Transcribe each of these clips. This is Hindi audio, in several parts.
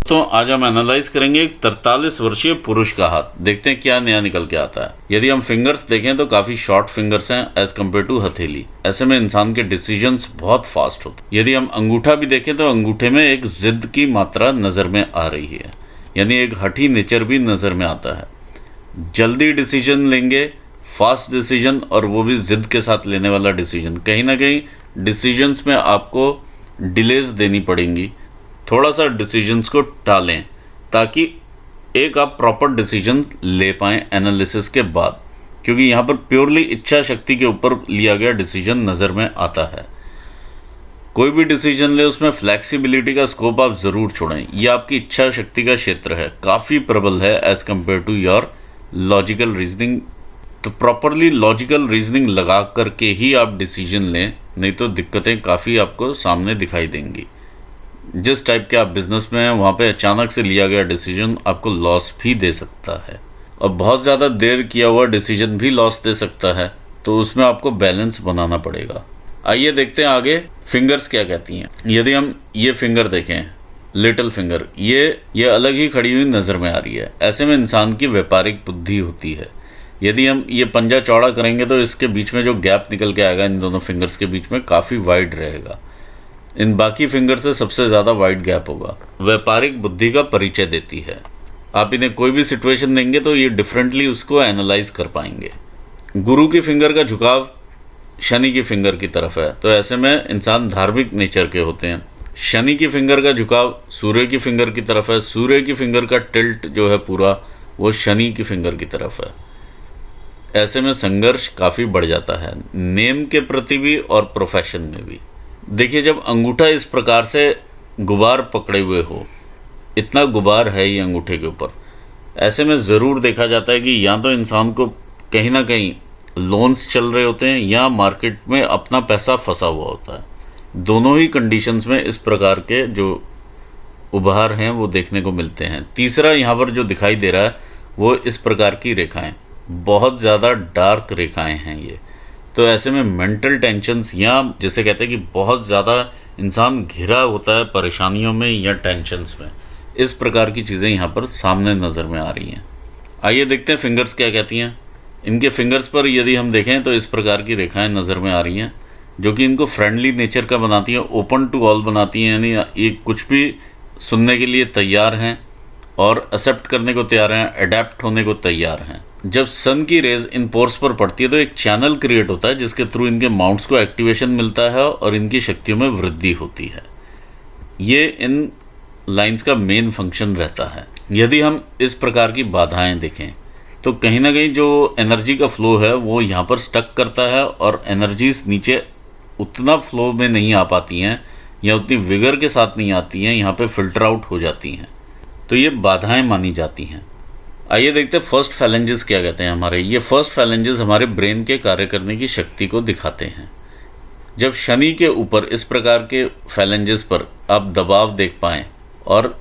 तो आज हम एनालाइज करेंगे एक 43 वर्षीय पुरुष का हाथ। देखते हैं क्या नया निकल के आता है। यदि हम फिंगर्स देखें तो काफी शॉर्ट फिंगर्स हैं एज कम्पेयर टू हथेली। ऐसे में इंसान के डिसीजंस बहुत फास्ट होते। यदि हम अंगूठा भी देखें तो अंगूठे में एक जिद की मात्रा नजर में आ रही है, यानी एक हठी नेचर भी नजर में आता है। जल्दी डिसीजन लेंगे, फास्ट डिसीजन, और वो भी जिद के साथ लेने वाला डिसीजन। कहीं ना कहीं डिसीजंस में आपको डिलेज देनी पड़ेंगी। थोड़ा सा डिसीजंस को टालें ताकि एक आप प्रॉपर डिसीजन ले पाएँ एनालिसिस के बाद, क्योंकि यहाँ पर प्योरली इच्छा शक्ति के ऊपर लिया गया डिसीजन नज़र में आता है। कोई भी डिसीजन ले उसमें फ्लेक्सिबिलिटी का स्कोप आप ज़रूर छोड़ें। यह आपकी इच्छा शक्ति का क्षेत्र है, काफ़ी प्रबल है as compare to your logical reasoning. तो प्रॉपरली लॉजिकल रीजनिंग लगा करके ही आप डिसीजन लें, नहीं तो दिक्कतें काफ़ी आपको सामने दिखाई देंगी। जिस टाइप के आप बिजनेस में हैं वहाँ पे अचानक से लिया गया डिसीजन आपको लॉस भी दे सकता है, और बहुत ज़्यादा देर किया हुआ डिसीजन भी लॉस दे सकता है। तो उसमें आपको बैलेंस बनाना पड़ेगा। आइए देखते हैं आगे फिंगर्स क्या कहती हैं। यदि हम ये फिंगर देखें, लिटिल फिंगर, ये अलग ही खड़ी हुई नज़र में आ रही है। ऐसे में इंसान की व्यापारिक बुद्धि होती है। यदि हम ये पंजा चौड़ा करेंगे तो इसके बीच में जो गैप निकल के आएगा इन दोनों फिंगर्स के बीच में काफ़ी वाइड रहेगा। इन बाकी फिंगर से सबसे ज़्यादा वाइड गैप होगा। व्यापारिक बुद्धि का परिचय देती है। आप इन्हें कोई भी सिचुएशन देंगे तो ये डिफरेंटली उसको एनालाइज कर पाएंगे। गुरु की फिंगर का झुकाव शनि की फिंगर की तरफ है, तो ऐसे में इंसान धार्मिक नेचर के होते हैं। शनि की फिंगर का झुकाव सूर्य की फिंगर की तरफ है। सूर्य की फिंगर का टिल्ट जो है पूरा वो शनि की फिंगर की तरफ है। ऐसे में संघर्ष काफ़ी बढ़ जाता है, नेम के प्रति भी और प्रोफेशन में भी। देखिए, जब अंगूठा इस प्रकार से गुबार पकड़े हुए हो, इतना गुबार है ये अंगूठे के ऊपर, ऐसे में ज़रूर देखा जाता है कि या तो इंसान को कहीं ना कहीं लोन्स चल रहे होते हैं या मार्केट में अपना पैसा फंसा हुआ होता है। दोनों ही कंडीशंस में इस प्रकार के जो उभार हैं वो देखने को मिलते हैं। तीसरा यहाँ पर जो दिखाई दे रहा है वो इस प्रकार की रेखाएं, बहुत ज़्यादा डार्क रेखाएं हैं ये। तो ऐसे में मेंटल टेंशन्स, या जैसे कहते हैं कि बहुत ज़्यादा इंसान घिरा होता है परेशानियों में या टेंशन्स में, इस प्रकार की चीज़ें यहाँ पर सामने नज़र में आ रही हैं। आइए देखते हैं फिंगर्स क्या कहती हैं। इनके फिंगर्स पर यदि हम देखें तो इस प्रकार की रेखाएं नज़र में आ रही हैं, जो कि इनको फ्रेंडली नेचर का बनाती हैं, ओपन टू ऑल बनाती हैं, यानी ये कुछ भी सुनने के लिए तैयार हैं और एक्सेप्ट करने को तैयार हैं, अडेप्ट होने को तैयार हैं। जब सन की रेज इन पोर्स पर पड़ती है तो एक चैनल क्रिएट होता है जिसके थ्रू इनके माउंट्स को एक्टिवेशन मिलता है और इनकी शक्तियों में वृद्धि होती है। ये इन लाइंस का मेन फंक्शन रहता है। यदि हम इस प्रकार की बाधाएं देखें तो कहीं ना कहीं जो एनर्जी का फ्लो है वो यहाँ पर स्टक करता है और एनर्जीज नीचे उतना फ्लो में नहीं आ पाती हैं या उतनी विगर के साथ नहीं आती हैं, यहाँ पे फिल्टर आउट हो जाती हैं। तो ये बाधाएं मानी जाती हैं। आइए देखते हैं फर्स्ट फैलेंजेस क्या कहते हैं हमारे। ये फर्स्ट फैलेंजेस हमारे ब्रेन के कार्य करने की शक्ति को दिखाते हैं। जब शनि के ऊपर इस प्रकार के फैलेंजेस पर आप दबाव देख पाएँ और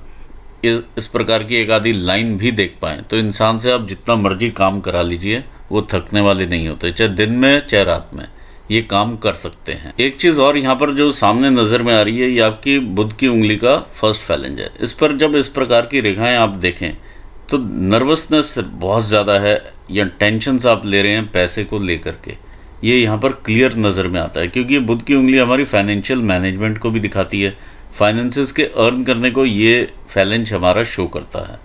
इस प्रकार की एक आधी लाइन भी देख पाएँ तो इंसान से आप जितना मर्जी काम करा लीजिए वो थकने वाले नहीं होते, चाहे दिन में चाहे रात में ये काम कर सकते हैं। एक चीज़ और यहाँ पर जो सामने नज़र में आ रही है, ये आपकी बुध की उंगली का फर्स्ट फैलेंज है। इस पर जब इस प्रकार की रेखाएं आप देखें तो नर्वसनेस बहुत ज़्यादा है या टेंशन्स आप ले रहे हैं पैसे को लेकर के, ये यहाँ पर क्लियर नज़र में आता है, क्योंकि ये बुध की उंगली हमारी फाइनेंशियल मैनेजमेंट को भी दिखाती है। फाइनेंसेस के अर्न करने को ये फैलेंज हमारा शो करता है।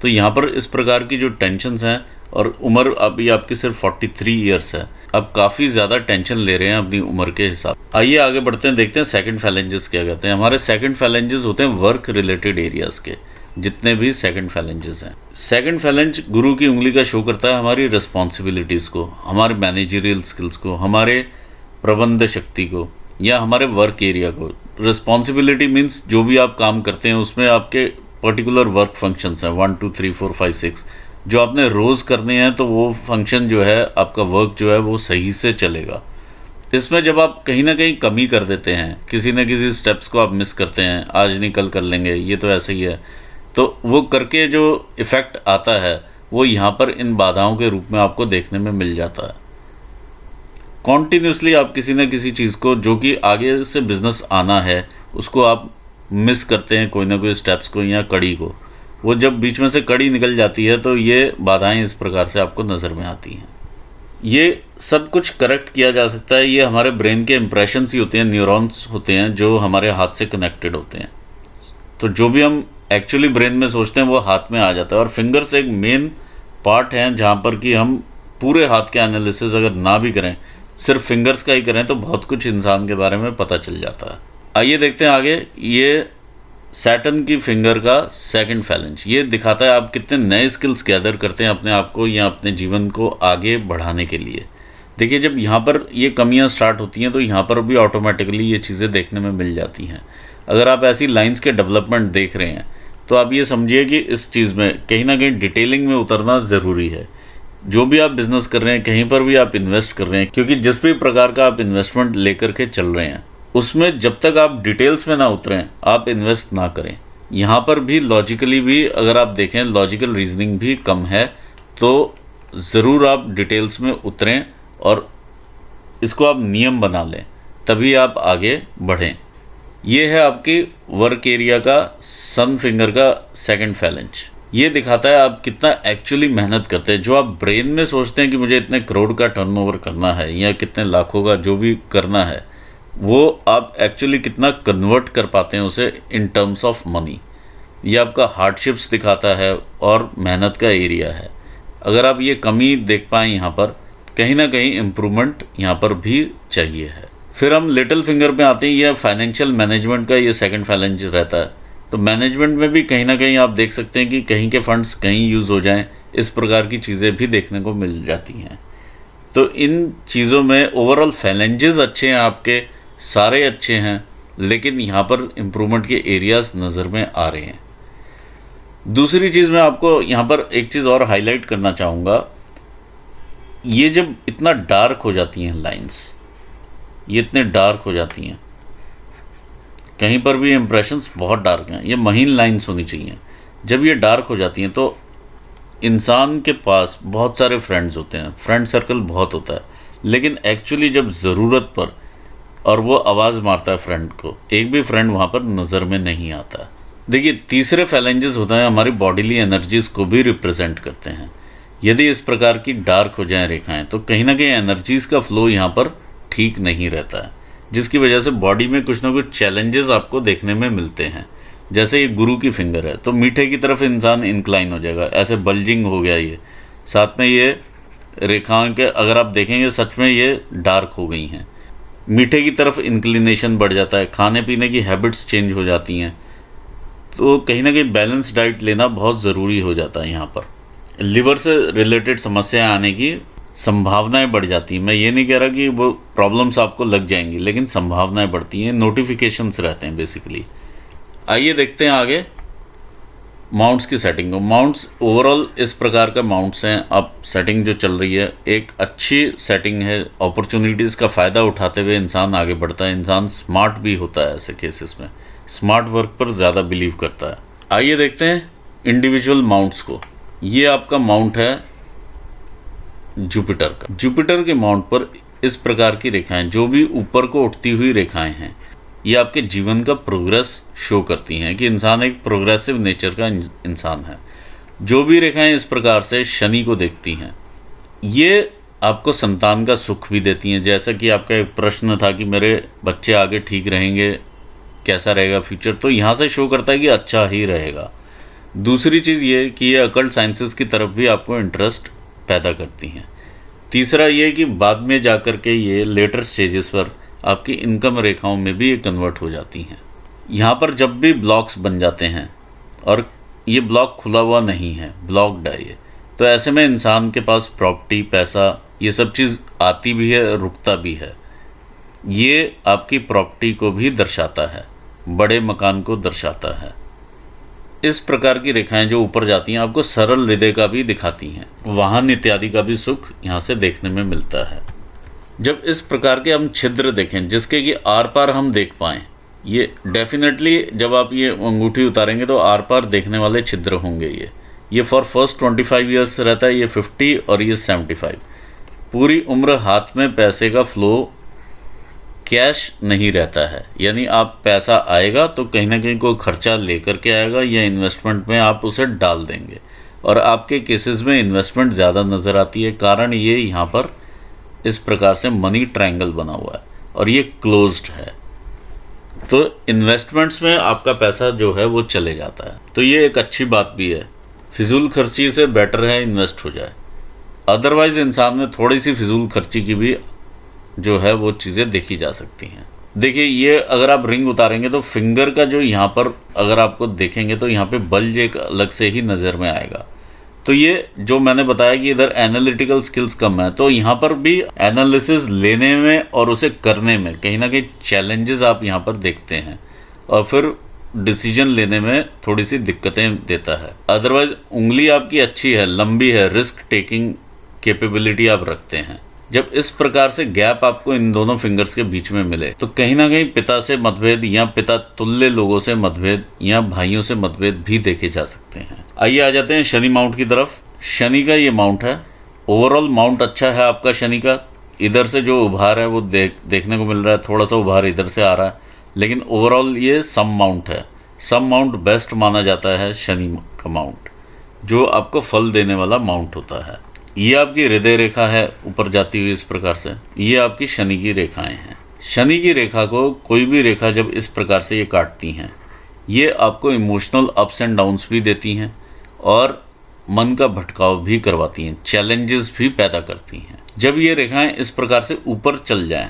तो यहाँ पर इस प्रकार की जो टेंशन्स हैं, और उम्र अभी आपकी सिर्फ 43 ईयर्स है, अब काफ़ी ज़्यादा टेंशन ले रहे हैं अपनी उम्र के हिसाब। आइए आगे बढ़ते हैं, देखते हैं सेकंड फैलेंजेस क्या कहते हैं। हमारे सेकंड फैलेंजेस होते हैं वर्क रिलेटेड एरियाज़ के, जितने भी सेकंड फैलेंजेस हैं। सेकंड फैलेंज गुरु की उंगली का शो करता है हमारी रिस्पॉन्सिबिलिटीज़ को, हमारे मैनेजरियल स्किल्स को, हमारे प्रबंध शक्ति को, या हमारे वर्क एरिया को। रिस्पॉन्सिबिलिटी मीन्स जो भी आप काम करते हैं उसमें आपके पर्टिकुलर वर्क फंक्शंस हैं 1 2 3 4 5 6 जो आपने रोज़ करने हैं, तो वो फंक्शन जो है आपका वर्क जो है वो सही से चलेगा। इसमें जब आप कहीं ना कहीं कमी कर देते हैं, किसी न किसी स्टेप्स को आप मिस करते हैं, आज नहीं कल कर लेंगे, ये तो ऐसे ही है, तो वो करके जो इफ़ेक्ट आता है वो यहाँ पर इन बाधाओं के रूप में आपको देखने में मिल जाता है। कॉन्टीन्यूसली आप किसी न किसी चीज़ को, जो कि आगे से बिजनेस आना है, उसको आप मिस करते हैं कोई ना कोई स्टेप्स को या कड़ी को, वो जब बीच में से कड़ी निकल जाती है तो ये बाधाएं इस प्रकार से आपको नज़र में आती हैं। ये सब कुछ करेक्ट किया जा सकता है। ये हमारे ब्रेन के इम्प्रेशंस ही होते हैं, न्यूरॉन्स होते हैं जो हमारे हाथ से कनेक्टेड होते हैं। तो जो भी हम एक्चुअली ब्रेन में सोचते हैं वो हाथ में आ जाता है। और फिंगर्स एक मेन पार्ट हैं जहाँ पर कि हम पूरे हाथ के एनालिसिस अगर ना भी करें, सिर्फ फिंगर्स का ही करें, तो बहुत कुछ इंसान के बारे में पता चल जाता है। आइए देखते हैं आगे। ये सैटर्न की फिंगर का सेकंड फैलेंज, ये दिखाता है आप कितने नए स्किल्स गैदर करते हैं अपने आप को या अपने जीवन को आगे बढ़ाने के लिए। देखिए, जब यहाँ पर ये कमियाँ स्टार्ट होती हैं तो यहाँ पर भी ऑटोमेटिकली ये चीज़ें देखने में मिल जाती हैं। अगर आप ऐसी लाइंस के डेवलपमेंट देख रहे हैं तो आप ये समझिए कि इस चीज़ में कहीं ना कहीं डिटेलिंग में उतरना ज़रूरी है। जो भी आप बिज़नेस कर रहे हैं, कहीं पर भी आप इन्वेस्ट कर रहे हैं, क्योंकि जिस भी प्रकार का आप इन्वेस्टमेंट लेकर के चल रहे हैं उसमें जब तक आप डिटेल्स में ना उतरें आप इन्वेस्ट ना करें। यहाँ पर भी लॉजिकली भी अगर आप देखें, लॉजिकल रीजनिंग भी कम है, तो ज़रूर आप डिटेल्स में उतरें और इसको आप नियम बना लें, तभी आप आगे बढ़ें। ये है आपकी वर्क एरिया का सन फिंगर का सेकंड फैलेंज। ये दिखाता है आप कितना एक्चुअली मेहनत करते हैं। जो आप ब्रेन में सोचते हैं कि मुझे इतने करोड़ का टर्नओवर करना है या कितने लाखों का जो भी करना है, वो आप एक्चुअली कितना कन्वर्ट कर पाते हैं उसे इन टर्म्स ऑफ मनी। ये आपका हार्डशिप्स दिखाता है और मेहनत का एरिया है। अगर आप ये कमी देख पाएँ यहाँ पर, कहीं ना कहीं इम्प्रूवमेंट यहाँ पर भी चाहिए है। फिर हम लिटिल फिंगर में आते हैं। यह फाइनेंशियल मैनेजमेंट का ये सेकंड फैलेंज रहता है। तो मैनेजमेंट में भी कहीं ना कहीं आप देख सकते हैं कि कहीं के फंड्स कहीं यूज़ हो जाएं, इस प्रकार की चीज़ें भी देखने को मिल जाती हैं। तो इन चीज़ों में ओवरऑल फैलेंजेस अच्छे हैं, आपके सारे अच्छे हैं, लेकिन यहाँ पर इम्प्रूवमेंट के एरियाज़ नज़र में आ रहे हैं। दूसरी चीज़ मैं आपको यहाँ पर एक चीज़ और हाईलाइट करना चाहूँगा। ये जब इतना डार्क हो जाती हैं लाइंस, ये इतने डार्क हो जाती हैं, कहीं पर भी इम्प्रेशंस बहुत डार्क हैं, ये महीन लाइंस होनी चाहिए। जब ये डार्क हो जाती हैं तो इंसान के पास बहुत सारे फ्रेंड्स होते हैं, फ्रेंड सर्कल बहुत होता है, लेकिन एक्चुअली जब ज़रूरत पर और वो आवाज़ मारता है फ्रेंड को, एक भी फ्रेंड वहाँ पर नज़र में नहीं आता। देखिए, तीसरे फैलेंजेस होता है हमारी बॉडीली एनर्जीज़ को भी रिप्रेजेंट करते हैं। यदि इस प्रकार की डार्क हो जाएं रेखाएं, तो कहीं ना कहीं एनर्जीज़ का फ्लो यहाँ पर ठीक नहीं रहता है, जिसकी वजह से बॉडी में कुछ ना कुछ चैलेंजेस आपको देखने में मिलते हैं। जैसे ये गुरु की फिंगर है तो मीठे की तरफ इंसान इंक्लाइन हो जाएगा, ऐसे बल्जिंग हो गया ये। साथ में ये रेखाएं के अगर आप देखेंगे सच में ये डार्क हो गई हैं। मीठे की तरफ इंक्लिनेशन बढ़ जाता है, खाने पीने की हैबिट्स चेंज हो जाती हैं। तो कहीं ना कहीं बैलेंस डाइट लेना बहुत ज़रूरी हो जाता है। यहाँ पर लिवर से रिलेटेड समस्याएं आने की संभावनाएं बढ़ जाती हैं। मैं ये नहीं कह रहा कि वो प्रॉब्लम्स आपको लग जाएंगी, लेकिन संभावनाएं बढ़ती हैं, नोटिफिकेशंस रहते हैं बेसिकली। आइए देखते हैं आगे माउंट्स की सेटिंग को। माउंट्स ओवरऑल इस प्रकार का माउंट्स हैं। अब सेटिंग जो चल रही है एक अच्छी सेटिंग है। अपॉर्चुनिटीज़ का फ़ायदा उठाते हुए इंसान आगे बढ़ता है। इंसान स्मार्ट भी होता है, ऐसे केसेस में स्मार्ट वर्क पर ज़्यादा बिलीव करता है। आइए देखते हैं इंडिविजुअल माउंट्स को। ये आपका माउंट है जुपिटर का। जुपिटर के माउंट पर इस प्रकार की रेखाएं, जो भी ऊपर को उठती हुई रेखाएं हैं, ये आपके जीवन का प्रोग्रेस शो करती हैं कि इंसान एक प्रोग्रेसिव नेचर का इंसान है। जो भी रेखाएं इस प्रकार से शनि को देखती हैं, ये आपको संतान का सुख भी देती हैं। जैसा कि आपका एक प्रश्न था कि मेरे बच्चे आगे ठीक रहेंगे, कैसा रहेगा फ्यूचर, तो यहाँ से शो करता है कि अच्छा ही रहेगा। दूसरी चीज़ ये कि ये अकल्ट साइंसेस की तरफ भी आपको इंटरेस्ट पैदा करती हैं। तीसरा ये कि बाद में जाकर के ये लेटर स्टेजेस पर आपकी इनकम रेखाओं में भी ये कन्वर्ट हो जाती हैं। यहाँ पर जब भी ब्लॉक्स बन जाते हैं और ये ब्लॉक खुला हुआ नहीं है, ब्लॉक्ड है ये, तो ऐसे में इंसान के पास प्रॉपर्टी, पैसा, ये सब चीज़ आती भी है, रुकता भी है। ये आपकी प्रॉपर्टी को भी दर्शाता है, बड़े मकान को दर्शाता है। इस प्रकार की रेखाएं जो ऊपर जाती हैं आपको सरल हृदय का भी दिखाती हैं। वाहन इत्यादि का भी सुख यहाँ से देखने में मिलता है। जब इस प्रकार के हम छिद्र देखें जिसके कि आर पार हम देख पाएँ, ये डेफिनेटली जब आप ये अंगूठी उतारेंगे तो आर पार देखने वाले छिद्र होंगे। ये फॉर फर्स्ट 25 ईयर्स रहता है, ये 50 और ये 75। पूरी उम्र हाथ में पैसे का फ्लो कैश नहीं रहता है, यानी आप पैसा आएगा तो कहीं ना कहीं कोई खर्चा लेकर के आएगा या इन्वेस्टमेंट में आप उसे डाल देंगे, और आपके केसेस में इन्वेस्टमेंट ज़्यादा नज़र आती है। कारण ये यहाँ पर इस प्रकार से मनी ट्रायंगल बना हुआ है और ये क्लोज्ड है, तो इन्वेस्टमेंट्स में आपका पैसा जो है वो चले जाता है। तो ये एक अच्छी बात भी है, फिजूल खर्ची से बेटर है इन्वेस्ट हो जाए। अदरवाइज़ इंसान में थोड़ी सी फिजूल खर्ची की भी जो है वो चीज़ें देखी जा सकती हैं। देखिए, ये अगर आप रिंग उतारेंगे तो फिंगर का जो यहाँ पर अगर आपको देखेंगे तो यहाँ पे बल्ज एक अलग से ही नज़र में आएगा। तो ये जो मैंने बताया कि इधर एनालिटिकल स्किल्स कम है, तो यहाँ पर भी एनालिसिस लेने में और उसे करने में कहीं ना कहीं चैलेंजेस आप यहाँ पर देखते हैं, और फिर डिसीजन लेने में थोड़ी सी दिक्कतें देता है। अदरवाइज उंगली आपकी अच्छी है, लंबी है, रिस्क टेकिंग कैपेबिलिटी आप रखते हैं। जब इस प्रकार से गैप आपको इन दोनों फिंगर्स के बीच में मिले तो कहीं ना कहीं पिता से मतभेद या पिता तुल्य लोगों से मतभेद या भाइयों से मतभेद भी देखे जा सकते हैं। आइए आ जाते हैं शनि माउंट की तरफ। शनि का ये माउंट है, ओवरऑल माउंट अच्छा है आपका शनि का। इधर से जो उभार है वो देखने को मिल रहा है, थोड़ा सा उभार इधर से आ रहा है, लेकिन ओवरऑल ये सम माउंट है। सम माउंट बेस्ट माना जाता है शनि का माउंट, जो आपको फल देने वाला माउंट होता है। ये आपकी हृदय रेखा है ऊपर जाती हुई इस प्रकार से, ये आपकी शनि की रेखाएं हैं। शनि की रेखा को कोई भी रेखा जब इस प्रकार से ये काटती हैं, ये आपको इमोशनल अप्स एंड डाउन्स भी देती हैं और मन का भटकाव भी करवाती हैं, चैलेंजेस भी पैदा करती हैं। जब ये रेखाएं इस प्रकार से ऊपर चल जाएं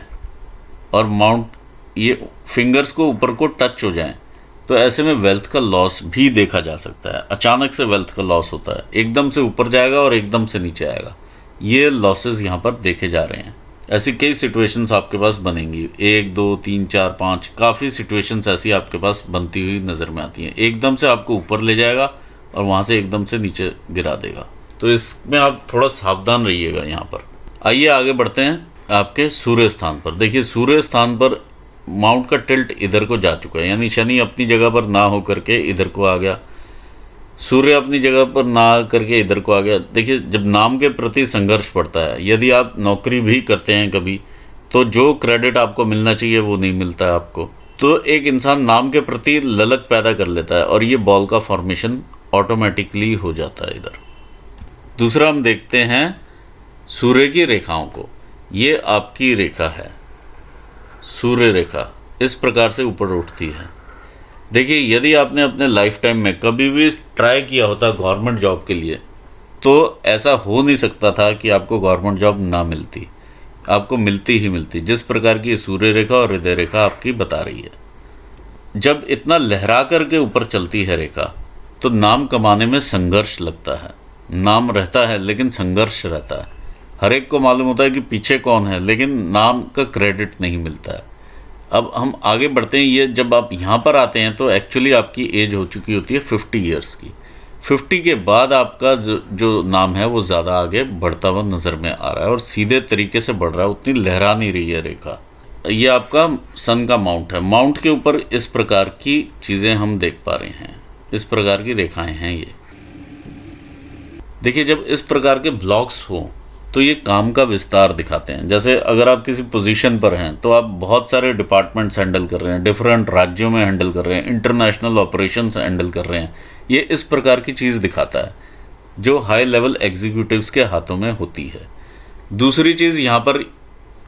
और माउंट ये फिंगर्स को ऊपर को टच हो जाएं, तो ऐसे में वेल्थ का लॉस भी देखा जा सकता है। अचानक से वेल्थ का लॉस होता है, एकदम से ऊपर जाएगा और एकदम से नीचे आएगा। ये लॉसेस यहाँ पर देखे जा रहे हैं। ऐसी कई सिचुएशंस आपके पास बनेंगी, 1 2 3 4 5 काफ़ी सिचुएशंस ऐसी आपके पास बनती हुई नज़र में आती हैं। एकदम से आपको ऊपर ले जाएगा और वहाँ से एकदम से नीचे गिरा देगा, तो इसमें आप थोड़ा सावधान रहिएगा यहाँ पर। आइए आगे बढ़ते हैं आपके सूर्य स्थान पर। देखिए, सूर्य स्थान पर माउंट का टिल्ट इधर को जा चुका है, यानी शनि अपनी जगह पर ना हो करके इधर को आ गया, सूर्य अपनी जगह पर ना आ करके इधर को आ गया। देखिए, जब नाम के प्रति संघर्ष पड़ता है, यदि आप नौकरी भी करते हैं कभी, तो जो क्रेडिट आपको मिलना चाहिए वो नहीं मिलता है आपको, तो एक इंसान नाम के प्रति ललक पैदा कर लेता है और ये बॉल का फॉर्मेशन ऑटोमेटिकली हो जाता है इधर। दूसरा हम देखते हैं सूर्य की रेखाओं को। ये आपकी रेखा है, सूर्य रेखा इस प्रकार से ऊपर उठती है। देखिए, यदि आपने अपने लाइफ टाइम में कभी भी ट्राई किया होता गवर्नमेंट जॉब के लिए, तो ऐसा हो नहीं सकता था कि आपको गवर्नमेंट जॉब ना मिलती, आपको मिलती ही मिलती, जिस प्रकार की सूर्य रेखा और हृदय रेखा आपकी बता रही है। जब इतना लहरा करके ऊपर चलती है रेखा, तो नाम कमाने में संघर्ष लगता है। नाम रहता है लेकिन संघर्ष रहता है। हर एक को मालूम होता है कि पीछे कौन है, लेकिन नाम का क्रेडिट नहीं मिलता है। अब हम आगे बढ़ते हैं। ये जब आप यहाँ पर आते हैं तो एक्चुअली आपकी एज हो चुकी होती है 50 ईयर्स की। 50 के बाद आपका जो नाम है वो ज़्यादा आगे बढ़ता हुआ नज़र में आ रहा है और सीधे तरीके से बढ़ रहा है, उतनी लहरा नहीं रही है रेखा। ये आपका सन का माउंट है। माउंट के ऊपर इस प्रकार की चीज़ें हम देख पा रहे हैं, इस प्रकार की रेखाएं हैं ये। देखिए, जब इस प्रकार के ब्लॉक्स हो तो ये काम का विस्तार दिखाते हैं। जैसे अगर आप किसी पोजीशन पर हैं तो आप बहुत सारे डिपार्टमेंट्स हैंडल कर रहे हैं, डिफरेंट राज्यों में हैंडल कर रहे हैं, इंटरनेशनल ऑपरेशंस हैंडल कर रहे हैं। ये इस प्रकार की चीज़ दिखाता है जो हाई लेवल एग्जीक्यूटिव्स के हाथों में होती है। दूसरी चीज़ यहाँ पर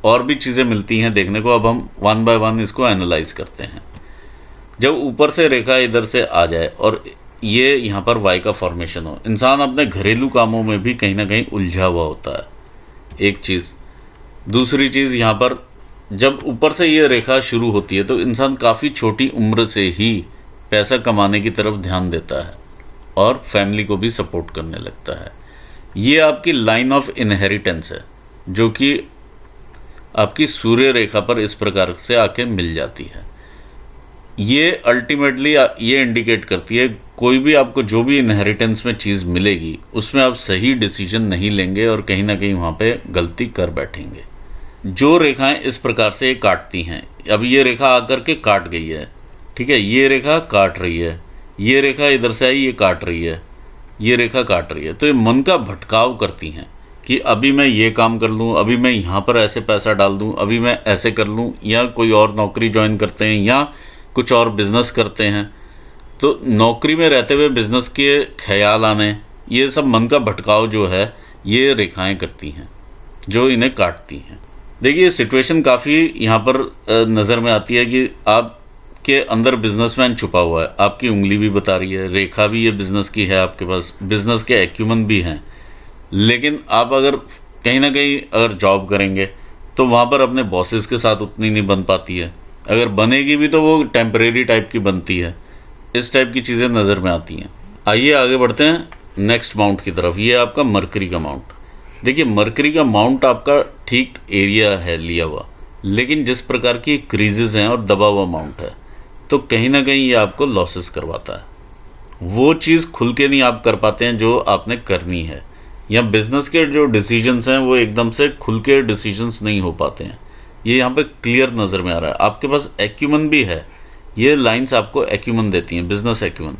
और भी चीज़ें मिलती हैं देखने को। अब हम 1 बाय 1 इसको एनालाइज करते हैं। जब ऊपर से रेखा इधर से आ जाए और ये यहाँ पर वाई का फॉर्मेशन हो, इंसान अपने घरेलू कामों में भी कहीं ना कहीं उलझा हुआ होता है, एक चीज़। दूसरी चीज़, यहाँ पर जब ऊपर से ये रेखा शुरू होती है तो इंसान काफ़ी छोटी उम्र से ही पैसा कमाने की तरफ ध्यान देता है और फैमिली को भी सपोर्ट करने लगता है। ये आपकी लाइन ऑफ इनहेरिटेंस है जो कि आपकी सूर्य रेखा पर इस प्रकार से आके मिल जाती है। ये अल्टीमेटली ये इंडिकेट करती है कोई भी आपको जो भी इनहेरिटेंस में चीज़ मिलेगी उसमें आप सही डिसीजन नहीं लेंगे और कहीं ना कहीं वहाँ पे गलती कर बैठेंगे। जो रेखाएं इस प्रकार से काटती हैं, अब ये रेखा आकर के काट गई है, ठीक है, ये रेखा काट रही है, ये रेखा इधर से आई, ये काट रही है, ये रेखा काट रही है, तो ये मन का भटकाव करती हैं। कि अभी मैं ये काम कर लूँ, अभी मैं यहाँ पर ऐसे पैसा डाल दूँ, अभी मैं ऐसे कर लूँ, या कोई और नौकरी ज्वाइन करते हैं या कुछ और बिजनेस करते हैं। तो नौकरी में रहते हुए बिजनेस के ख्याल आने, ये सब मन का भटकाव जो है ये रेखाएं करती हैं जो इन्हें काटती हैं। देखिए सिचुएशन काफ़ी यहाँ पर नज़र में आती है कि आपके अंदर बिजनेसमैन छुपा हुआ है, आपकी उंगली भी बता रही है, रेखा भी ये बिज़नेस की है, आपके पास बिज़नेस के एक्यूमन भी हैं। लेकिन आप अगर कहीं ना कहीं अगर जॉब करेंगे तो वहाँ पर अपने बॉसेस के साथ उतनी नहीं बन पाती है, अगर बनेगी भी तो वो टेम्परेरी टाइप की बनती है। इस टाइप की चीज़ें नज़र में आती हैं। आइए आगे बढ़ते हैं नेक्स्ट माउंट की तरफ। ये आपका मरकरी का माउंट। देखिए मरकरी का माउंट आपका ठीक एरिया है लिया हुआ, लेकिन जिस प्रकार की क्रीजेज़ हैं और दबा हुआ माउंट है, तो कहीं ना कहीं ये आपको लॉसेस करवाता है। वो चीज़ खुल के नहीं आप कर पाते हैं जो आपने करनी है, या बिज़नेस के जो डिसीजंस हैं वो एकदम से खुल के डिसीजंस नहीं हो पाते हैं। ये यहाँ पे क्लियर नज़र में आ रहा है। आपके पास एक्यूमन भी है, ये लाइंस आपको एक्यूमन देती हैं, बिजनेस एक्यूमन,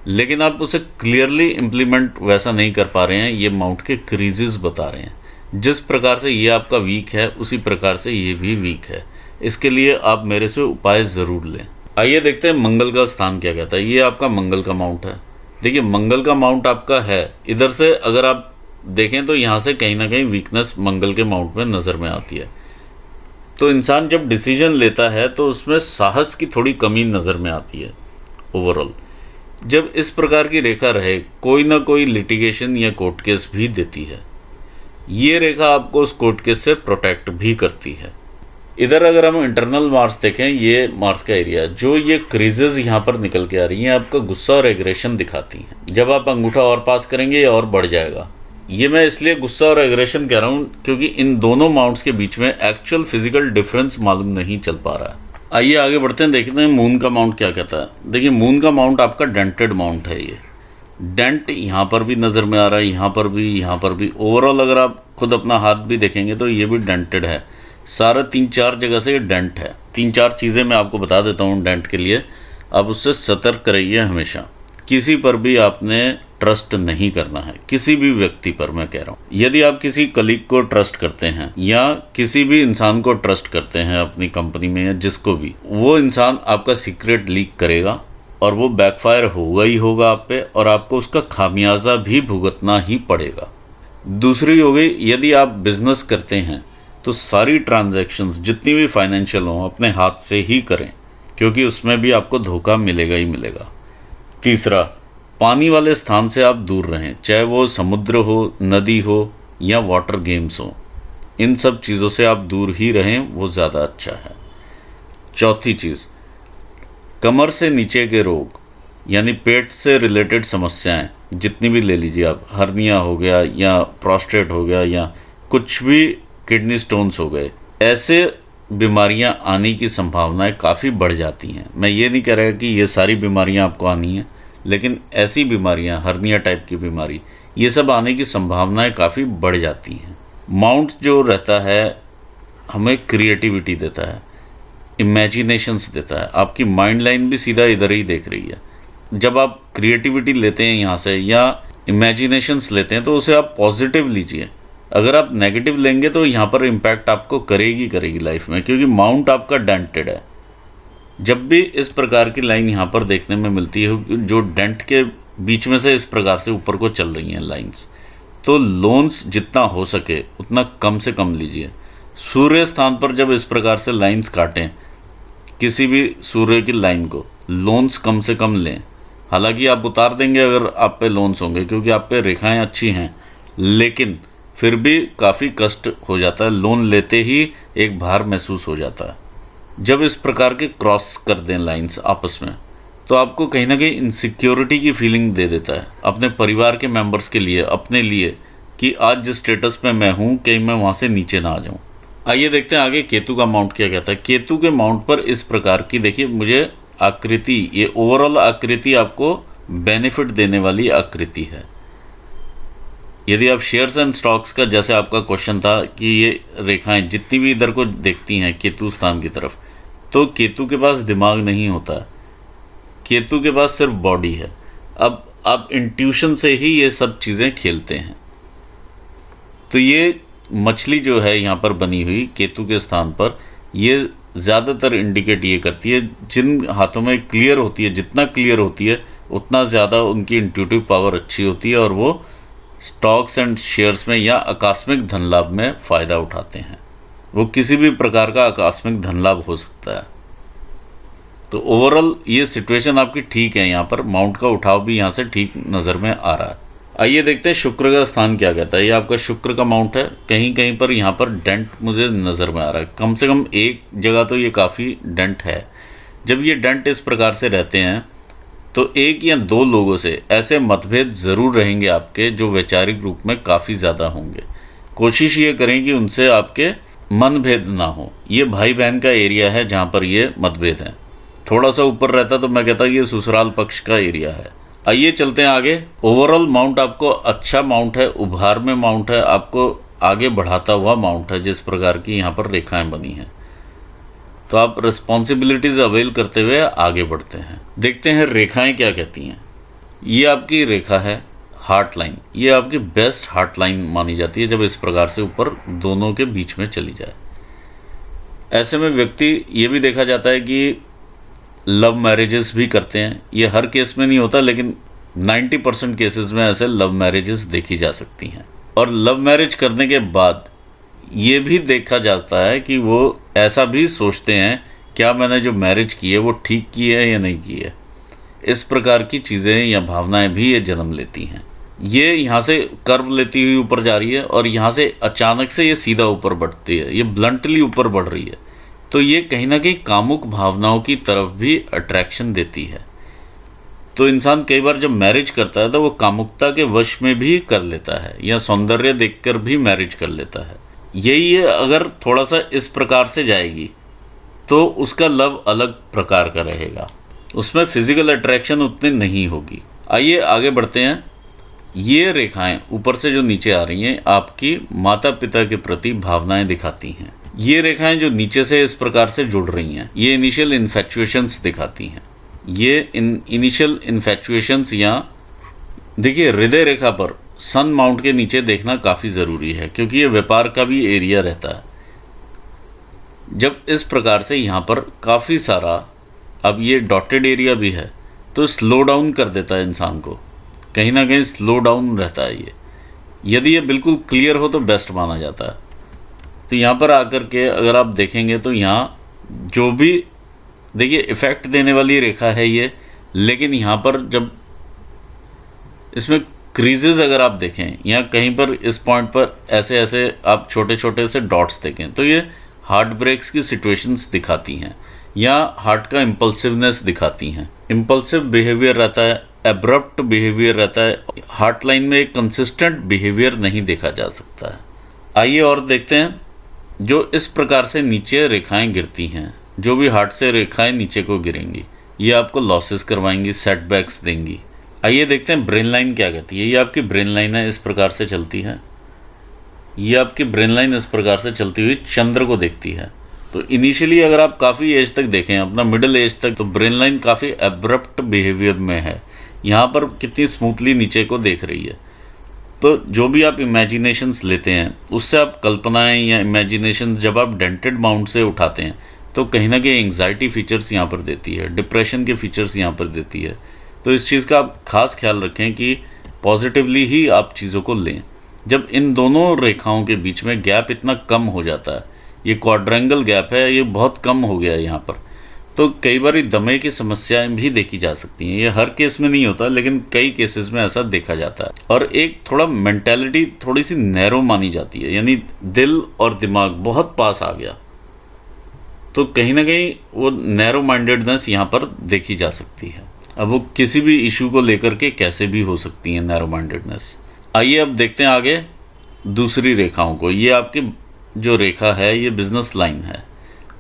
लेकिन आप उसे क्लियरली इम्प्लीमेंट वैसा नहीं कर पा रहे हैं। ये माउंट के क्रीजेस बता रहे हैं। जिस प्रकार से ये आपका वीक है उसी प्रकार से ये भी वीक है। इसके लिए आप मेरे से उपाय ज़रूर लें। आइए देखते हैं मंगल का स्थान क्या कहता है। ये आपका मंगल का माउंट है। देखिए मंगल का माउंट आपका है, इधर से अगर आप देखें तो यहाँ से कहीं ना कहीं वीकनेस मंगल के माउंट में नज़र में आती है। तो इंसान जब डिसीजन लेता है तो उसमें साहस की थोड़ी कमी नज़र में आती है ओवरऑल। जब इस प्रकार की रेखा रहे, कोई ना कोई लिटिगेशन या कोर्ट केस भी देती है। ये रेखा आपको उस कोर्ट केस से प्रोटेक्ट भी करती है। इधर अगर हम इंटरनल मार्स देखें, ये मार्स का एरिया, जो ये क्रीजेज यहाँ पर निकल के आ रही हैं आपका गुस्सा और एग्रेशन दिखाती हैं। जब आप अंगूठा और पास करेंगे ये और बढ़ जाएगा। ये मैं इसलिए गुस्सा और एग्रेशन कह रहा हूँ क्योंकि इन दोनों माउंट्स के बीच में एक्चुअल फिजिकल डिफरेंस मालूम नहीं चल पा रहा है। आइए आगे बढ़ते हैं, देखते हैं मून का माउंट क्या कहता है। देखिए मून का माउंट आपका डेंटेड माउंट है। ये डेंट यहाँ पर भी नज़र में आ रहा है, यहाँ पर भी, यहाँ पर भी। ओवरऑल अगर आप खुद अपना हाथ भी देखेंगे तो ये भी डेंटेड है। सारा 3-4 जगह से ये डेंट है। 3-4 चीज़ें मैं आपको बता देता हूँ डेंट के लिए, आप उससे सतर्क रहिए हमेशा। किसी पर भी आपने ट्रस्ट नहीं करना है, किसी भी व्यक्ति पर मैं कह रहा हूँ। यदि आप किसी कलीग को ट्रस्ट करते हैं या किसी भी इंसान को ट्रस्ट करते हैं अपनी कंपनी में या जिसको भी, वो इंसान आपका सीक्रेट लीक करेगा और वो बैकफायर होगा ही होगा आप पे, और आपको उसका खामियाजा भी भुगतना ही पड़ेगा। दूसरी हो गई, यदि आप बिजनेस करते हैं तो सारी ट्रांजैक्शंस जितनी भी फाइनेंशियल हों अपने हाथ से ही करें, क्योंकि उसमें भी आपको धोखा मिलेगा ही मिलेगा। तीसरा, पानी वाले स्थान से आप दूर रहें, चाहे वो समुद्र हो, नदी हो या वाटर गेम्स हो। इन सब चीज़ों से आप दूर ही रहें, वो ज़्यादा अच्छा है। चौथी चीज़, कमर से नीचे के रोग यानी पेट से रिलेटेड समस्याएं जितनी भी ले लीजिए आप, हर्निया हो गया या प्रोस्टेट हो गया या कुछ भी, किडनी स्टोन्स हो गए, ऐसे बीमारियां आने की संभावनाएं काफ़ी बढ़ जाती हैं। मैं ये नहीं कह रहा कि ये सारी बीमारियां आपको आनी हैं, लेकिन ऐसी बीमारियां, हर्निया टाइप की बीमारी, ये सब आने की संभावनाएं काफ़ी बढ़ जाती हैं। माउंट जो रहता है हमें क्रिएटिविटी देता है, इमेजिनेशंस देता है। आपकी माइंड लाइन भी सीधा इधर ही देख रही है। जब आप क्रिएटिविटी लेते हैं यहाँ से या इमेजिनेशंस लेते हैं तो उसे आप पॉजिटिव लीजिए। अगर आप नेगेटिव लेंगे तो यहाँ पर इम्पैक्ट आपको करेगी लाइफ में, क्योंकि माउंट आपका डेंटेड है। जब भी इस प्रकार की लाइन यहाँ पर देखने में मिलती है जो डेंट के बीच में से इस प्रकार से ऊपर को चल रही हैं लाइंस, तो लोन्स जितना हो सके उतना कम से कम लीजिए। सूर्य स्थान पर जब इस प्रकार से लाइंस काटें, किसी भी सूर्य की लाइन को, लोन्स कम से कम लें। हालांकि आप उतार देंगे अगर आप पे लोन्स होंगे, क्योंकि आप पे रेखाएं अच्छी हैं, लेकिन फिर भी काफ़ी कष्ट हो जाता है। लोन लेते ही एक भार महसूस हो जाता है। जब इस प्रकार के क्रॉस कर दें लाइंस आपस में, तो आपको कहीं ना कहीं इनसिक्योरिटी की फीलिंग दे देता है अपने परिवार के मेंबर्स के लिए, अपने लिए, कि आज जिस स्टेटस पे मैं हूँ कहीं मैं वहाँ से नीचे ना आ जाऊँ। आइए देखते हैं आगे केतु का माउंट क्या कहता है। केतु के माउंट पर इस प्रकार की, देखिए मुझे आकृति, ये ओवरऑल आकृति आपको बेनिफिट देने वाली आकृति है। यदि आप शेयर्स एंड स्टॉक्स का, जैसे आपका क्वेश्चन था कि ये रेखाएं जितनी भी इधर को देखती हैं केतु स्थान की तरफ, तो केतु के पास दिमाग नहीं होता है, केतु के पास सिर्फ बॉडी है। अब आप इंट्यूशन से ही ये सब चीज़ें खेलते हैं। तो ये मछली जो है यहाँ पर बनी हुई केतु के स्थान पर, ये ज़्यादातर इंडिकेट ये करती है जिन हाथों में क्लियर होती है, जितना क्लियर होती है उतना ज़्यादा उनकी इंट्यूटिव पावर अच्छी होती है और वो स्टॉक्स एंड शेयर्स में या आकस्मिक धन लाभ में फ़ायदा उठाते हैं। वो किसी भी प्रकार का आकस्मिक धन लाभ हो सकता है। तो ओवरऑल ये सिचुएशन आपकी ठीक है, यहाँ पर माउंट का उठाव भी यहाँ से ठीक नज़र में आ रहा है। आइए देखते हैं शुक्र का स्थान क्या कहता है। ये आपका शुक्र का माउंट है। कहीं कहीं पर यहाँ पर डेंट मुझे नज़र में आ रहा है, कम से कम एक जगह तो ये काफ़ी डेंट है। जब ये डेंट इस प्रकार से रहते हैं तो एक या दो लोगों से ऐसे मतभेद ज़रूर रहेंगे आपके जो वैचारिक रूप में काफ़ी ज़्यादा होंगे। कोशिश ये करें कि उनसे आपके मनभेद ना हो। ये भाई बहन का एरिया है जहाँ पर ये मतभेद हैं। थोड़ा सा ऊपर रहता तो मैं कहता कि ये ससुराल पक्ष का एरिया है। आइए चलते हैं आगे। ओवरऑल माउंट आपको अच्छा माउंट है, उभार में माउंट है, आपको आगे बढ़ाता हुआ माउंट है जिस प्रकार की यहाँ पर रेखाएं बनी हैं। तो आप रिस्पॉन्सिबिलिटीज़ अवेल करते हुए आगे बढ़ते हैं। देखते हैं रेखाएं क्या कहती हैं। ये आपकी रेखा है हार्ट लाइन। ये आपकी बेस्ट हार्ट लाइन मानी जाती है जब इस प्रकार से ऊपर दोनों के बीच में चली जाए। ऐसे में व्यक्ति ये भी देखा जाता है कि लव मैरिजेस भी करते हैं। ये हर केस में नहीं होता, लेकिन 90% केसेस में ऐसे लव मैरिजेस देखी जा सकती हैं। और लव मैरिज करने के बाद ये भी देखा जाता है कि वो ऐसा भी सोचते हैं क्या मैंने जो मैरिज की है वो ठीक की है या नहीं की है। इस प्रकार की चीज़ें या भावनाएं भी ये जन्म लेती हैं। ये यहाँ से कर्व लेती हुई ऊपर जा रही है और यहाँ से अचानक से ये सीधा ऊपर बढ़ती है, ये ब्लंटली ऊपर बढ़ रही है। तो ये कहीं ना कहीं कामुक भावनाओं की तरफ भी अट्रैक्शन देती है। तो इंसान कई बार जब मैरिज करता है तो वो कामुकता के वश में भी कर लेता है या सौंदर्य देखकर भी मैरिज कर लेता है। यही है, अगर थोड़ा सा इस प्रकार से जाएगी तो उसका लव अलग प्रकार का रहेगा, उसमें फिजिकल अट्रैक्शन उतनी नहीं होगी। आइए आगे बढ़ते हैं। ये रेखाएं ऊपर से जो नीचे आ रही हैं आपकी माता पिता के प्रति भावनाएं दिखाती हैं। ये रेखाएं जो नीचे से इस प्रकार से जुड़ रही हैं ये इनिशियल इन्फेक्चुएशंस दिखाती हैं। ये इनिशियल इन्फेक्चुएशंस यहाँ देखिए हृदय रेखा पर सन माउंट के नीचे देखना काफ़ी ज़रूरी है, क्योंकि ये व्यापार का भी एरिया रहता है। जब इस प्रकार से यहाँ पर काफ़ी सारा अब ये डॉटेड एरिया भी है तो स्लो डाउन कर देता है इंसान को, कहीं ना कहीं स्लो डाउन रहता है ये। यदि ये बिल्कुल क्लियर हो तो बेस्ट माना जाता है। तो यहाँ पर आकर के अगर आप देखेंगे तो यहाँ जो भी देखिए इफ़ेक्ट देने वाली रेखा है ये, लेकिन यहाँ पर जब इसमें क्रीजेस अगर आप देखें या कहीं पर इस पॉइंट पर ऐसे ऐसे आप छोटे छोटे से डॉट्स देखें तो ये हार्ट ब्रेक्स की सिचुएशंस दिखाती हैं या हार्ट का इम्पल्सिवनेस दिखाती हैं। इम्पल्सिव बिहेवियर रहता है, एब्रप्ट बिहेवियर रहता है। हार्ट लाइन में एक कंसिस्टेंट बिहेवियर नहीं देखा जा सकता है। आइए और देखते हैं। जो इस प्रकार से नीचे रेखाएं गिरती हैं, जो भी हार्ट से रेखाएं नीचे को गिरेंगी ये आपको लॉसेस करवाएंगी, सेटबैक्स देंगी। आइए देखते हैं ब्रेन लाइन क्या कहती है। ये आपकी ब्रेन लाइन है, इस प्रकार से चलती है। ये आपकी ब्रेन लाइन इस प्रकार से चलती हुई चंद्र को देखती है। तो इनिशियली अगर आप काफ़ी एज तक देखें, अपना मिडिल एज तक, तो ब्रेन लाइन काफ़ी एब्रप्ट बिहेवियर में है। यहाँ पर कितनी स्मूथली नीचे को देख रही है। तो जो भी आप इमेजिनेशंस लेते हैं उससे आप कल्पनाएं या इमेजिनेशंस जब आप डेंटेड माउंट से उठाते हैं तो कहीं ना कहीं एंग्जाइटी फीचर्स यहाँ पर देती है, डिप्रेशन के फीचर्स यहाँ पर देती है। तो इस चीज़ का आप खास ख्याल रखें कि पॉजिटिवली ही आप चीज़ों को लें। जब इन दोनों रेखाओं के बीच में गैप इतना कम हो जाता है, ये क्वाड्रेंगल गैप है, ये बहुत कम हो गया है यहाँ पर, तो कई बार दमे की समस्याएं भी देखी जा सकती हैं। ये हर केस में नहीं होता, लेकिन कई केसेस में ऐसा देखा जाता है। और एक थोड़ा मेंटालिटी थोड़ी सी नैरो मानी जाती है, यानी दिल और दिमाग बहुत पास आ गया, तो कहीं ना कहीं वो नैरो माइंडेडनेस यहाँ पर देखी जा सकती है। अब वो किसी भी इशू को लेकर के कैसे भी हो सकती है नैरो माइंडेडनेस। आइए अब देखते हैं आगे दूसरी रेखाओं को। ये आपकी जो रेखा है ये बिजनेस लाइन है,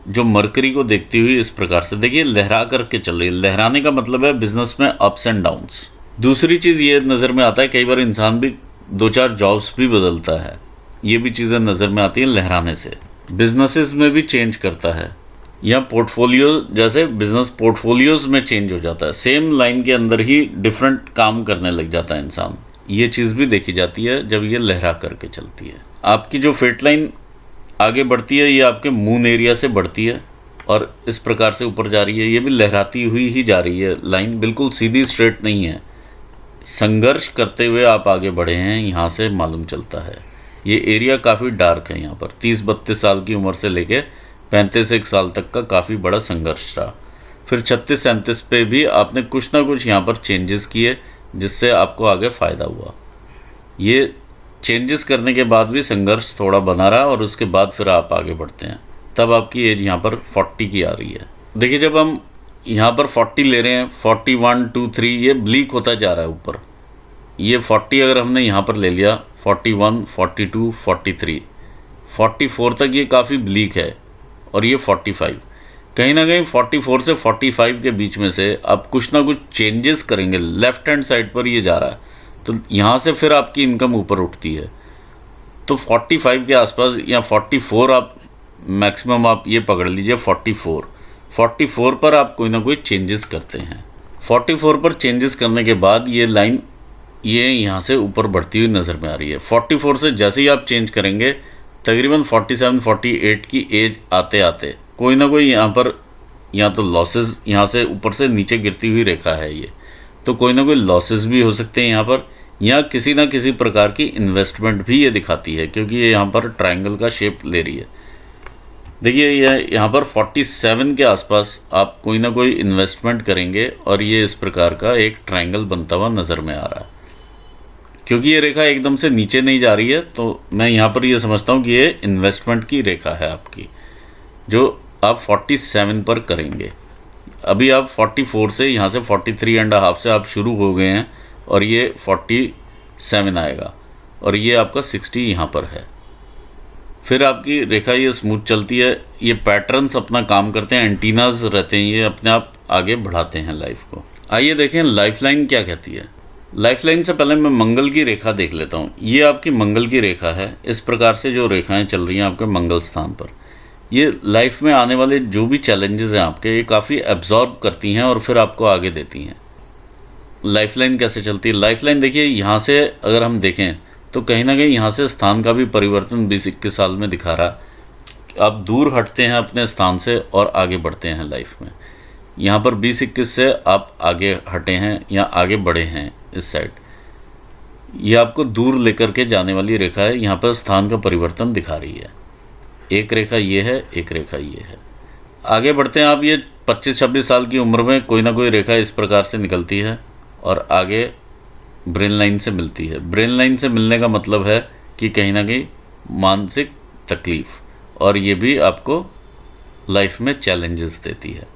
जो मरकरी को देखती हुई इस प्रकार से देखिए लहरा करके चल रही है। लहराने का मतलब है बिजनेस में अप्स एंड डाउन्स। दूसरी चीज़ ये नज़र में आता है, कई बार इंसान भी 2-4 जॉब्स भी बदलता है, ये भी चीज़ें नज़र में आती हैं लहराने से। बिजनेसेस में भी चेंज करता है, या पोर्टफोलियो जैसे बिजनेस पोर्टफोलियोज में चेंज हो जाता है। सेम लाइन के अंदर ही डिफरेंट काम करने लग जाता है इंसान। ये चीज़ भी देखी जाती है जब ये लहरा करके चलती है। आपकी जो फेट लाइन आगे बढ़ती है ये आपके मून एरिया से बढ़ती है और इस प्रकार से ऊपर जा रही है। ये भी लहराती हुई ही जा रही है, लाइन बिल्कुल सीधी स्ट्रेट नहीं है। संघर्ष करते हुए आप आगे बढ़े हैं, यहाँ से मालूम चलता है। ये एरिया काफ़ी डार्क है। यहाँ पर 30-32 साल की उम्र से लेके 35-1 साल तक का काफ़ी बड़ा संघर्ष रहा। फिर 36-37 पे भी आपने कुछ ना कुछ यहाँ पर चेंजेस किए जिससे आपको आगे फ़ायदा हुआ। ये चेंजेस करने के बाद भी संघर्ष थोड़ा बना रहा और उसके बाद फिर आप आगे बढ़ते हैं, तब आपकी एज यहाँ पर 40 की आ रही है। देखिए जब हम यहाँ पर 40 ले रहे हैं, 41, 2, 3 ये ब्लीक होता जा रहा है ऊपर। ये 40 अगर हमने यहाँ पर ले लिया, 41, 42, 43, 44 तक ये काफ़ी ब्लीक है और ये 45। कहीं ना कहीं 44 से 45 के बीच में से आप कुछ ना कुछ चेंजेस करेंगे। लेफ़्ट हैंड साइड पर ये जा रहा है तो यहाँ से फिर आपकी इनकम ऊपर उठती है। तो 45 के आसपास या 44 आप मैक्सिमम आप ये पकड़ लीजिए। 44 पर आप कोई ना कोई चेंजेस करते हैं। 44 पर चेंजेस करने के बाद ये लाइन ये यहाँ से ऊपर बढ़ती हुई नज़र में आ रही है। 44 से जैसे ही आप चेंज करेंगे तकरीबन 47-48 की एज आते आते कोई ना कोई यहाँ पर या तो लॉसेस, यहाँ से ऊपर से नीचे गिरती हुई रेखा है ये, तो कोई ना कोई लॉसेस भी हो सकते हैं यहाँ पर, या किसी ना किसी प्रकार की इन्वेस्टमेंट भी ये दिखाती है क्योंकि ये यहाँ पर ट्रायंगल का शेप ले रही है। देखिए ये यहाँ पर 47 के आसपास आप कोई ना कोई इन्वेस्टमेंट करेंगे और ये इस प्रकार का एक ट्रायंगल बनता हुआ नज़र में आ रहा है। क्योंकि ये रेखा एकदम से नीचे नहीं जा रही है तो मैं यहाँ पर ये समझता हूँ कि ये इन्वेस्टमेंट की रेखा है आपकी, जो आप 47 पर करेंगे। अभी आप 44 से यहाँ से 43.5 से आप शुरू हो गए हैं और ये 47 आएगा और ये आपका 60 यहाँ पर है। फिर आपकी रेखा ये स्मूथ चलती है। ये पैटर्न्स अपना काम करते हैं, एंटीनाज रहते हैं, ये अपने आप आगे बढ़ाते हैं लाइफ को। आइए देखें लाइफलाइन क्या कहती है। लाइफलाइन से पहले मैं मंगल की रेखा देख लेता हूँ। ये आपकी मंगल की रेखा है। इस प्रकार से जो रेखाएं चल रही हैं आपके मंगल स्थान पर, ये लाइफ में आने वाले जो भी चैलेंजेस हैं आपके, ये काफ़ी एब्जॉर्ब करती हैं और फिर आपको आगे देती हैं। लाइफलाइन कैसे चलती है? लाइफलाइन देखिए यहाँ से अगर हम देखें तो कहीं ना कहीं यहाँ से स्थान का भी परिवर्तन 20-21 साल में दिखा रहा है। आप दूर हटते हैं अपने स्थान से और आगे बढ़ते हैं लाइफ में। यहाँ पर 20-21 से आप आगे हटे हैं या आगे बढ़े हैं इस साइड। ये आपको दूर लेकर के जाने वाली रेखा है। यहाँ पर स्थान का परिवर्तन दिखा रही है। एक रेखा ये है, एक रेखा ये है। आगे बढ़ते हैं आप। ये 25-26 साल की उम्र में कोई ना कोई रेखा इस प्रकार से निकलती है और आगे ब्रेन लाइन से मिलती है। ब्रेन लाइन से मिलने का मतलब है कि कहीं ना कहीं मानसिक तकलीफ़, और ये भी आपको लाइफ में चैलेंजेस देती है।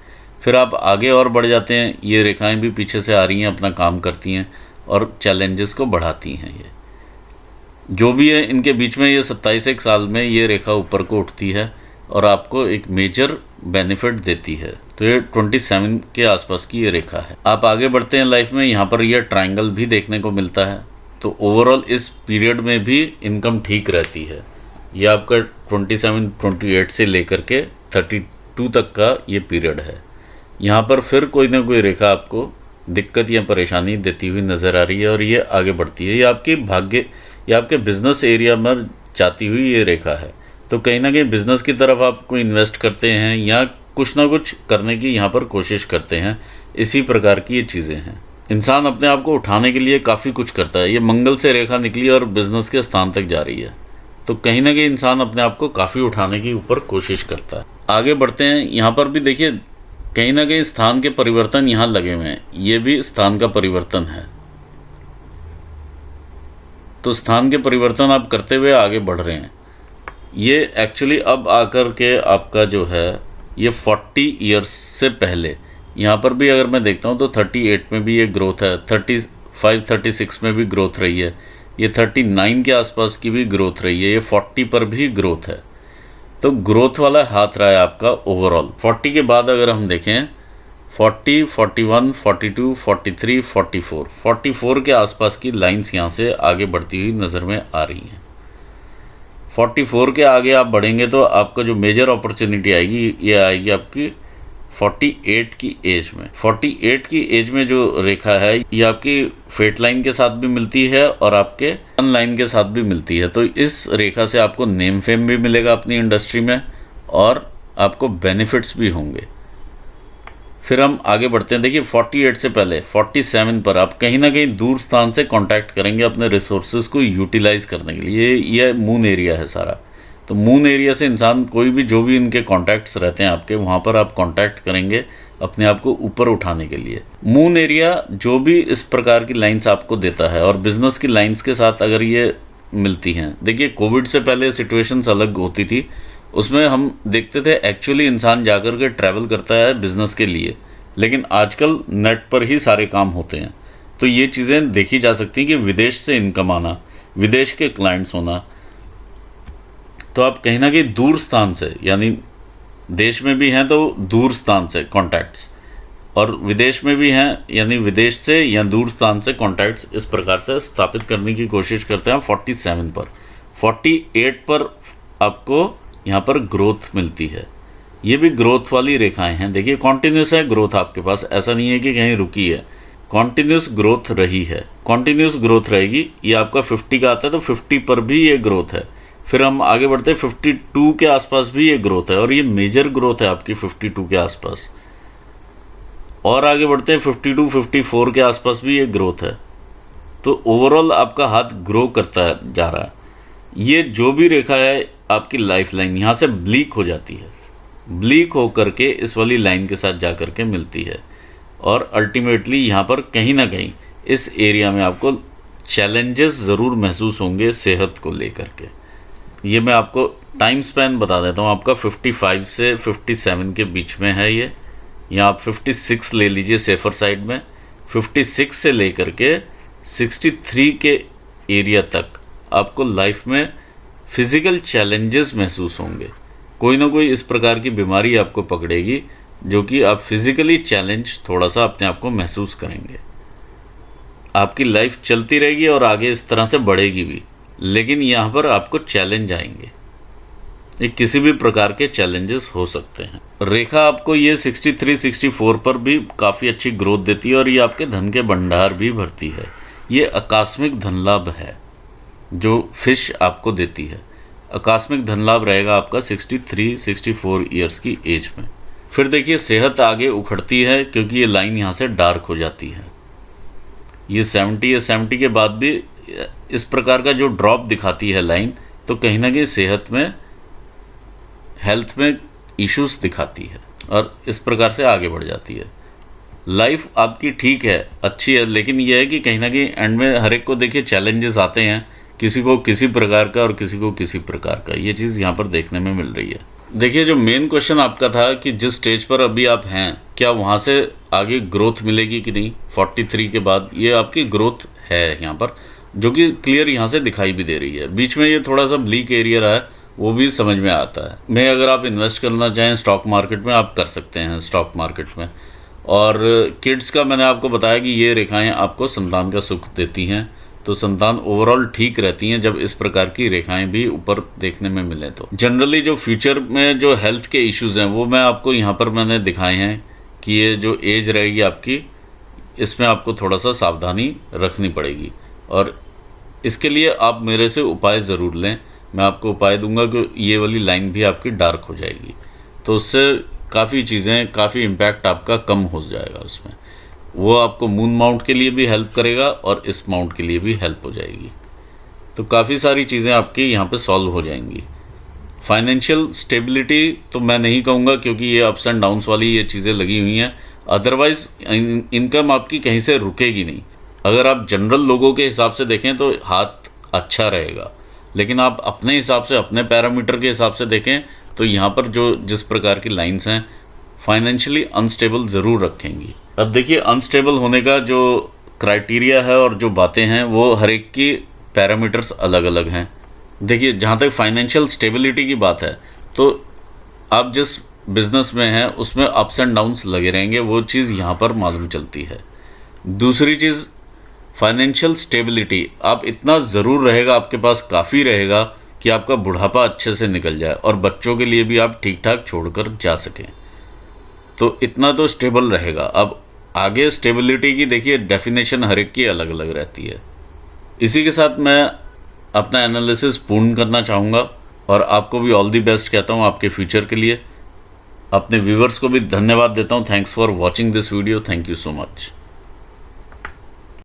फिर आप आगे और बढ़ जाते हैं। ये रेखाएं भी पीछे से आ रही हैं, अपना काम करती हैं और चैलेंजेस को बढ़ाती हैं। ये जो भी है इनके बीच में ये 27 साल में ये रेखा ऊपर को उठती है और आपको एक मेजर बेनिफिट देती है। तो ये 27 के आसपास की ये रेखा है। आप आगे बढ़ते हैं लाइफ में। यहाँ पर यह ट्रायंगल भी देखने को मिलता है। तो ओवरऑल इस पीरियड में भी इनकम ठीक रहती है। यह आपका 27-28 से लेकर के 32 तक का ये पीरियड है। यहाँ पर फिर कोई ना कोई रेखा आपको दिक्कत या परेशानी देती हुई नज़र आ रही है और ये आगे बढ़ती है। ये आपकी भाग्य या आपके बिज़नेस एरिया में जाती हुई ये रेखा है। तो कहीं ना कहीं बिज़नेस की तरफ आप कोई इन्वेस्ट करते हैं या कुछ ना कुछ करने की यहाँ पर कोशिश करते हैं। इसी प्रकार की ये चीज़ें हैं। इंसान अपने आप को उठाने के लिए काफ़ी कुछ करता है। ये मंगल से रेखा निकली और बिज़नेस के स्थान तक जा रही है। तो कहीं ना कहीं इंसान अपने आप को काफ़ी उठाने की ऊपर कोशिश करता है। आगे बढ़ते हैं। यहाँ पर भी देखिए कहीं ना कहीं स्थान के परिवर्तन यहाँ लगे हुए हैं। ये भी स्थान का परिवर्तन है। तो स्थान के परिवर्तन आप करते हुए आगे बढ़ रहे हैं। ये एक्चुअली अब आकर के आपका जो है ये 40 इयर्स से पहले, यहाँ पर भी अगर मैं देखता हूँ तो 38 में भी ये ग्रोथ है, 35-36 में भी ग्रोथ रही है, ये 39 के आसपास की भी ग्रोथ रही है, ये 40 पर भी ग्रोथ है। तो ग्रोथ वाला हाथ रहा है आपका ओवरऑल। 40 के बाद अगर हम देखें 40, 41, 42, 43, 44 के आसपास की लाइंस यहाँ से आगे बढ़ती हुई नज़र में आ रही हैं। 44 के आगे आप बढ़ेंगे तो आपका जो मेजर अपॉर्चुनिटी आएगी ये आएगी आपकी 48 की एज में, 48 की एज में जो रेखा है ये आपकी फेट लाइन के साथ भी मिलती है और आपके सन लाइन के साथ भी मिलती है। तो इस रेखा से आपको नेम फेम भी मिलेगा अपनी इंडस्ट्री में और आपको बेनिफिट्स भी होंगे। फिर हम आगे बढ़ते हैं। देखिए 48 से पहले 47 पर आप कहीं ना कहीं दूर स्थान से कांटेक्ट करेंगे अपने रिसोर्सेज को यूटिलाइज करने के लिए। ये मून एरिया है सारा, तो मून एरिया से इंसान कोई भी जो भी इनके कॉन्टैक्ट्स रहते हैं आपके, वहाँ पर आप कांटेक्ट करेंगे अपने आप को ऊपर उठाने के लिए। मून एरिया जो भी इस प्रकार की लाइंस आपको देता है और बिजनेस की लाइंस के साथ अगर ये मिलती हैं, देखिए कोविड से पहले सिचुएशंस अलग होती थी, उसमें हम देखते थे एक्चुअली इंसान जाकर के ट्रैवल करता है बिजनेस के लिए, लेकिन आजकल नेट पर ही सारे काम होते हैं। तो ये चीज़ें देखी जा सकती हैं कि विदेश से इनकम आना, विदेश के क्लाइंट्स होना। तो आप कहीं ना कहीं दूर स्थान से, यानी देश में भी हैं तो दूर स्थान से कॉन्टैक्ट्स, और विदेश में भी हैं यानी विदेश से या दूर स्थान से कॉन्टैक्ट्स इस प्रकार से स्थापित करने की कोशिश करते हैं। 47 पर, 48 पर आपको यहाँ पर ग्रोथ मिलती है। ये भी ग्रोथ वाली रेखाएं हैं। देखिए कॉन्टिन्यूस है ग्रोथ आपके पास, ऐसा नहीं है कि कहीं रुकी है, कॉन्टिन्यूस ग्रोथ रही है, कॉन्टिन्यूस ग्रोथ रहेगी। ये आपका 50 का आता है तो 50 पर भी ये ग्रोथ है। फिर हम आगे बढ़ते हैं 52 के आसपास भी ये ग्रोथ है और ये मेजर ग्रोथ है आपकी 52 के आसपास। और आगे बढ़ते हैं 52, 54 के आसपास भी ये ग्रोथ है। तो ओवरऑल आपका हाथ ग्रो करता जा रहा है। ये जो भी रेखा है आपकी लाइफ लाइन यहाँ से ब्लीक हो जाती है, ब्लीक हो करके इस वाली लाइन के साथ जा कर के मिलती है और अल्टीमेटली यहाँ पर कहीं ना कहीं इस एरिया में आपको चैलेंजेस ज़रूर महसूस होंगे सेहत को लेकर के। ये मैं आपको टाइम स्पैन बता देता हूँ आपका 55 से 57 के बीच में है ये, या आप 56 ले लीजिए सेफर साइड में। 56 से लेकर के 63 के एरिया तक आपको लाइफ में फिज़िकल चैलेंजेस महसूस होंगे। कोई ना कोई इस प्रकार की बीमारी आपको पकड़ेगी जो कि आप फिज़िकली चैलेंज थोड़ा सा अपने आप को महसूस करेंगे। आपकी लाइफ चलती रहेगी और आगे इस तरह से बढ़ेगी भी, लेकिन यहाँ पर आपको चैलेंज आएंगे। ये किसी भी प्रकार के चैलेंजेस हो सकते हैं। रेखा आपको ये 63, 64 पर भी काफ़ी अच्छी ग्रोथ देती है और ये आपके धन के भंडार भी भरती है। ये आकस्मिक धन लाभ है जो फिश आपको देती है। आकस्मिक धन लाभ रहेगा आपका 63, 64 ईयर्स की एज में। फिर देखिए सेहत आगे उखड़ती है क्योंकि ये लाइन यहाँ से डार्क हो जाती है। ये 70 या 70 के बाद भी इस प्रकार का जो ड्रॉप दिखाती है लाइन, तो कहीं ना कहीं सेहत में, हेल्थ में इश्यूज दिखाती है और इस प्रकार से आगे बढ़ जाती है। लाइफ आपकी ठीक है, अच्छी है, लेकिन यह है कि कहीं ना कहीं एंड में हर एक को देखिए चैलेंजेस आते हैं, किसी को किसी प्रकार का और किसी को किसी प्रकार का। ये चीज़ यहाँ पर देखने में मिल रही है। देखिए जो मेन क्वेश्चन आपका था कि जिस स्टेज पर अभी आप हैं, क्या वहाँ से आगे ग्रोथ मिलेगी कि नहीं 43 के बाद, ये आपकी ग्रोथ है यहाँ पर, जो कि क्लियर यहाँ से दिखाई भी दे रही है। बीच में ये थोड़ा सा ब्लीक एरिया रहा है, वो भी समझ में आता है। मैं अगर आप इन्वेस्ट करना चाहें स्टॉक मार्केट में, आप कर सकते हैं स्टॉक मार्केट में। और किड्स का मैंने आपको बताया कि ये रेखाएं आपको संतान का सुख देती हैं, तो संतान ओवरऑल ठीक रहती हैं जब इस प्रकार की रेखाएं भी ऊपर देखने में मिले। तो जनरली जो फ्यूचर में जो हेल्थ के इश्यूज़ हैं वो मैं आपको यहाँ पर मैंने दिखाए हैं कि ये जो एज रहेगी आपकी, इसमें आपको थोड़ा सा सावधानी रखनी पड़ेगी और इसके लिए आप मेरे से उपाय ज़रूर लें। मैं आपको उपाय दूंगा कि ये वाली लाइन भी आपकी डार्क हो जाएगी, तो उससे काफ़ी चीज़ें, काफ़ी इम्पैक्ट आपका कम हो जाएगा उसमें। वो आपको मून माउंट के लिए भी हेल्प करेगा और इस माउंट के लिए भी हेल्प हो जाएगी। तो काफ़ी सारी चीज़ें आपकी यहाँ पे सॉल्व हो जाएंगी। फाइनेंशियल स्टेबिलिटी तो मैं नहीं कहूँगा क्योंकि ये अप्स एंड डाउन्स वाली ये चीज़ें लगी हुई हैं। अदरवाइज़ इनकम आपकी कहीं से रुकेगी नहीं। अगर आप जनरल लोगों के हिसाब से देखें तो हाथ अच्छा रहेगा, लेकिन आप अपने हिसाब से, अपने पैरामीटर के हिसाब से देखें तो यहाँ पर जो जिस प्रकार की लाइंस हैं फाइनेंशियली अनस्टेबल ज़रूर रखेंगी। अब देखिए अनस्टेबल होने का जो क्राइटेरिया है और जो बातें हैं वो हर एक की पैरामीटर्स अलग अलग हैं। देखिए जहाँ तक फाइनेंशियल स्टेबिलिटी की बात है तो आप जिस बिज़नेस में हैं उसमें अप्स एंड डाउन्स लगे रहेंगे, वो चीज़ यहाँ पर मालूम चलती है। दूसरी चीज़ फाइनेंशियल स्टेबिलिटी, आप इतना ज़रूर रहेगा, आपके पास काफ़ी रहेगा कि आपका बुढ़ापा अच्छे से निकल जाए और बच्चों के लिए भी आप ठीक ठाक छोड़कर जा सकें। तो इतना तो स्टेबल रहेगा। अब आगे स्टेबिलिटी की देखिए डेफिनेशन हर एक की अलग अलग रहती है। इसी के साथ मैं अपना एनालिसिस पूर्ण करना चाहूँगा और आपको भी ऑल दी बेस्ट कहता हूँ आपके फ्यूचर के लिए। अपने व्यूवर्स को भी धन्यवाद देता हूँ। Thanks for watching this video. Thank you so much.